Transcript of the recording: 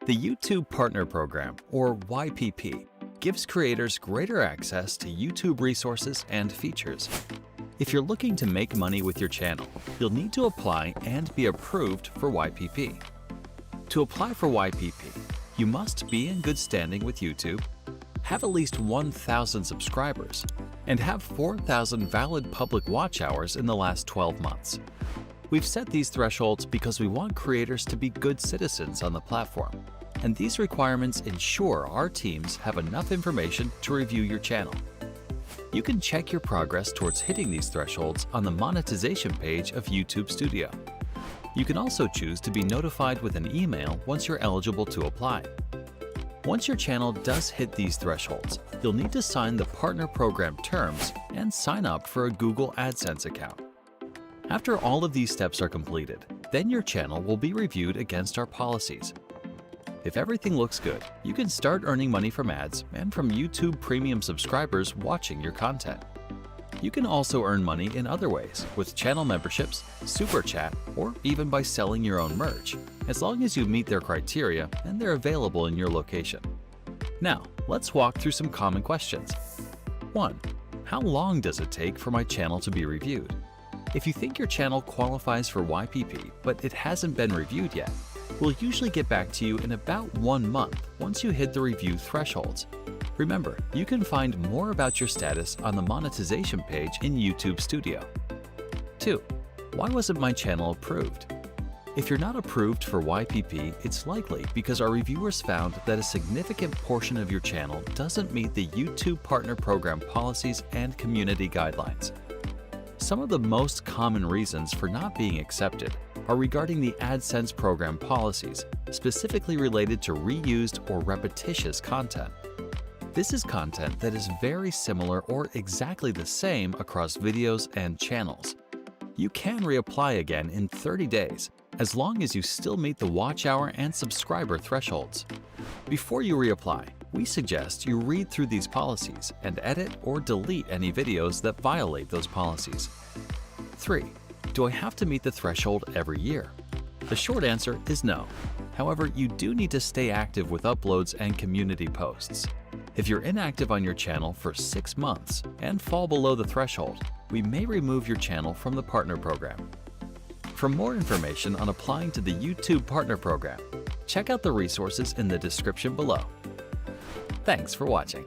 The YouTube Partner Program, or YPP, gives creators greater access to YouTube resources and features. If you're looking to make money with your channel, you'll need to apply and be approved for YPP. To apply for YPP, you must be in good standing with YouTube, have at least 1,000 subscribers, and have 4,000 valid public watch hours in the last 12 months. We've set these thresholds because we want creators to be good citizens on the platform, and these requirements ensure our teams have enough information to review your channel. You can check your progress towards hitting these thresholds on the monetization page of YouTube Studio. You can also choose to be notified with an email once you're eligible to apply. Once your channel does hit these thresholds, you'll need to sign the Partner Program terms and sign up for a Google AdSense account. After all of these steps are completed, then your channel will be reviewed against our policies. If everything looks good, you can start earning money from ads and from YouTube Premium subscribers watching your content. You can also earn money in other ways, with channel memberships, Super Chat, or even by selling your own merch, as long as you meet their criteria and they're available in your location. Now, let's walk through some common questions. 1. How long does it take for my channel to be reviewed? If you think your channel qualifies for YPP, but it hasn't been reviewed yet, we'll usually get back to you in about 1 month once you hit the review thresholds. Remember, you can find more about your status on the monetization page in YouTube Studio. 2. Why wasn't my channel approved? If you're not approved for YPP, it's likely because our reviewers found that a significant portion of your channel doesn't meet the YouTube Partner Program policies and community guidelines. Some of the most common reasons for not being accepted are regarding the AdSense program policies, specifically related to reused or repetitious content. This is content that is very similar or exactly the same across videos and channels. You can reapply again in 30 days, as long as you still meet the watch hour and subscriber thresholds. Before you reapply, we suggest you read through these policies and edit or delete any videos that violate those policies. 3. Do I have to meet the threshold every year? The short answer is no. However, you do need to stay active with uploads and community posts. If you're inactive on your channel for 6 months and fall below the threshold, we may remove your channel from the Partner Program. For more information on applying to the YouTube Partner Program, check out the resources in the description below. Thanks for watching.